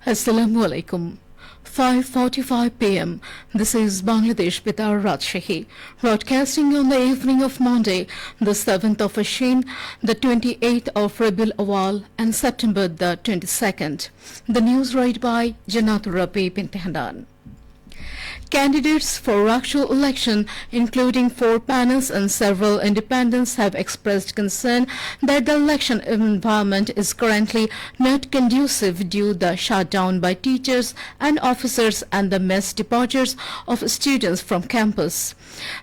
Assalamu alaikum. 5:45 p.m. This is Bangladesh Bitar Rajshahi, broadcasting on the evening of Monday, the 7th of Ashin, the 28th of Rabiul Awal, and September the 22nd. The news read by Janatul Rabi bint Hanan. Candidates for Rakshul election, including 4 panels and several independents, have expressed concern that the election environment is currently not conducive due to the shutdown by teachers and officers and the mass departures of students from campus.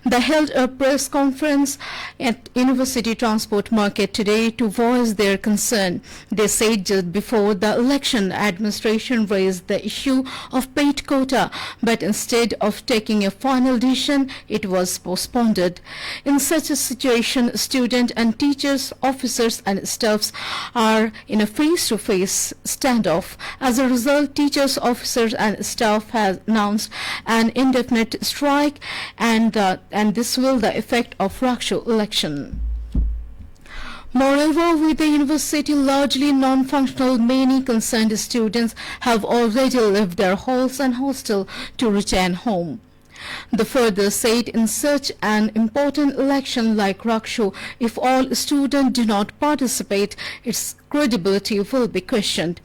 They held a press conference at University Transport Market today to voice their concern. They said just before the election, administration raised the issue of paid quota, but instead of taking a final decision, it was postponed. In such a situation, students and teachers, officers and staffs are in a face-to-face standoff. As a result, teachers, officers and staff have announced an indefinite strike, and this will the effect of Rakshul election. Moreover, with the university largely non-functional, many concerned students have already left their halls and hostel to return home. The further said, in such an important election like Rakshul, if all students do not participate, its credibility will be questioned.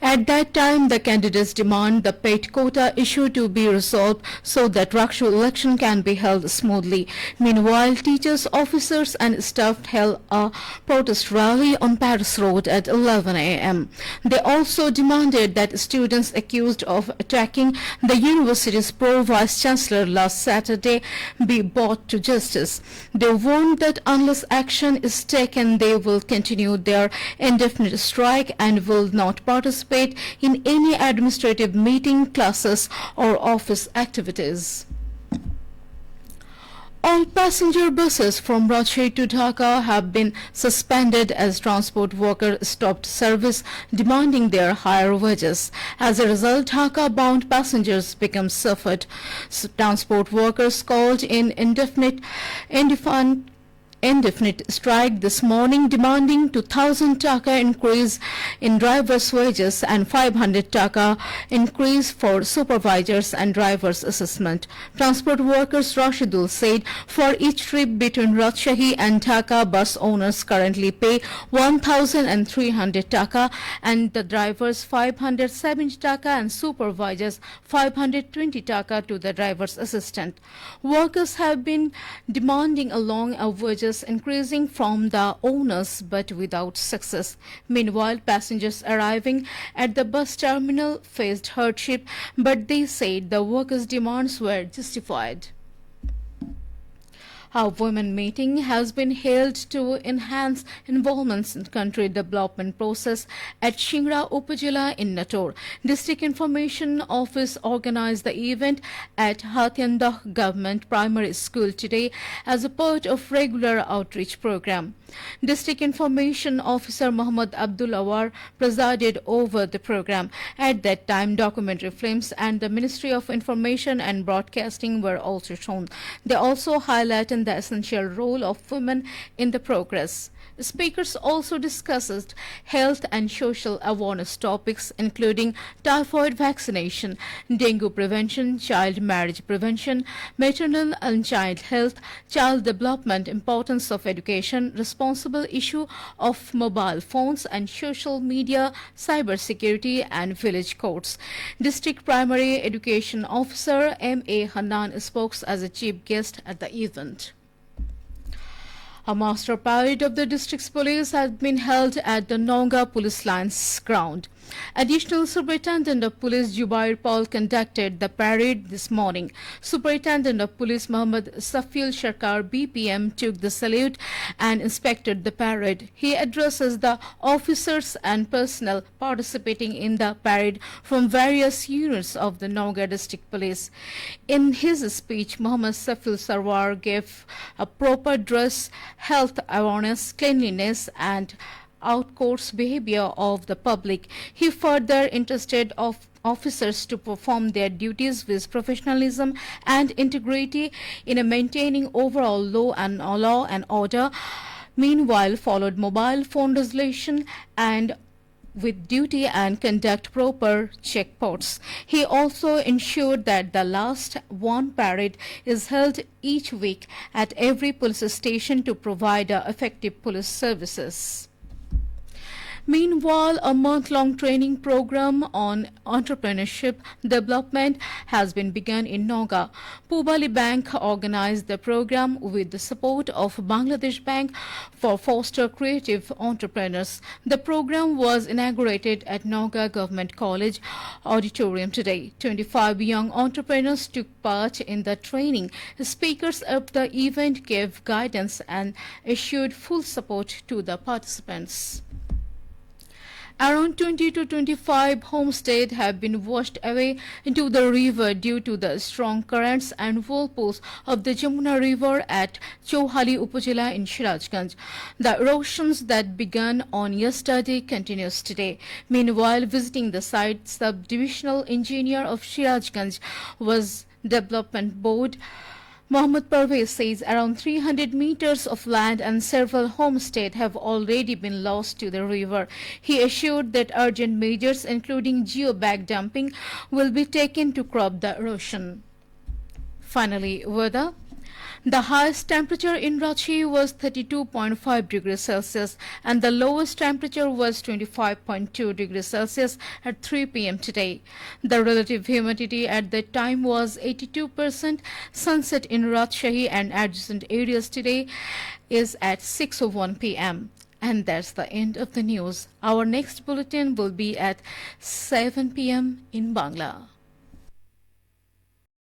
At that time, the candidates demand the paid quota issue to be resolved so that Rakshul election can be held smoothly. Meanwhile, teachers, officers and staff held a protest rally on Paris Road at 11 a.m. They also demanded that students accused of attacking the university's pro-vice chancellor last Saturday be brought to justice. They warned that unless action is taken, they will continue their indefinite strike and will not participate in any administrative meeting, classes or office activities. All passenger buses from Rajshahi to Dhaka have been suspended as transport workers stopped service, demanding their higher wages. As a result, Dhaka-bound passengers become suffered. Transport workers called in indefinite strike this morning, demanding 2,000 taka increase in drivers' wages and 500 taka increase for supervisors and drivers' assessment. Transport workers Rashidul said for each trip between Rajshahi and Dhaka, bus owners currently pay 1,300 taka and the drivers 570 taka and supervisors 520 taka to the driver's assistant. Workers have been demanding along a wages increasing from the owners but without success. Meanwhile, passengers arriving at the bus terminal faced hardship, but they said the workers' demands were justified. A women meeting has been held to enhance involvement in country development process at Shingra Upazila in Nator. District Information Office organized the event at Hatyandah Government Primary School today as a part of regular outreach program. District Information Officer Muhammad Abdul Awar presided over the program. At that time, documentary films and the Ministry of Information and Broadcasting were also shown. They also highlighted the essential role of women in the progress. Speakers also discussed health and social awareness topics including typhoid vaccination, dengue prevention, child marriage prevention, maternal and child health, child development, importance of education, responsible issue of mobile phones and social media, cyber security and village courts. District Primary Education Officer M.A. Hanan spoke as a chief guest at the event. A master parade of the district's police has been held at the Nonga Police Lines ground. Additional Superintendent of Police Jubair Paul conducted the parade this morning. Superintendent of Police Muhammad Safil Sharkar BPM took the salute and inspected the parade. He addresses the officers and personnel participating in the parade from various units of the Nonga District Police. In his speech, Muhammad Safil Sarwar gave a proper dress, health awareness, cleanliness and outcourse behavior of the public. He further interested officers to perform their duties with professionalism and integrity in maintaining overall law and order. Meanwhile, followed mobile phone resolution and with duty and conduct proper checkposts. He also ensured that the last one parade is held each week at every police station to provide effective police services. Meanwhile, a month-long training program on entrepreneurship development has been begun in Noga. Pubali Bank organized the program with the support of Bangladesh Bank for foster creative entrepreneurs. The program was inaugurated at Noga Government College auditorium today. 25 young entrepreneurs took part in the training. Speakers of the event gave guidance and assured full support to the participants. Around 20 to 25 homesteads have been washed away into the river due to the strong currents and whirlpools of the Jamuna River at Chouhali Upazila in Sirajganj. The erosions that began on yesterday continues today. Meanwhile, visiting the site, Sub-Divisional Engineer of Sirajganj was Development Board Mohammed Parvez says around 300 meters of land and several homesteads have already been lost to the river. He assured that urgent measures including geobag dumping will be taken to curb the erosion. Finally, weather. The highest temperature in Ranchi was 32.5 degrees Celsius and the lowest temperature was 25.2 degrees Celsius at 3 p.m. today. The relative humidity at that time was 82%. Sunset in Rajshahi and adjacent areas today is at 6:01 p.m. And that's the end of the news. Our next bulletin will be at 7 p.m. in Bangla.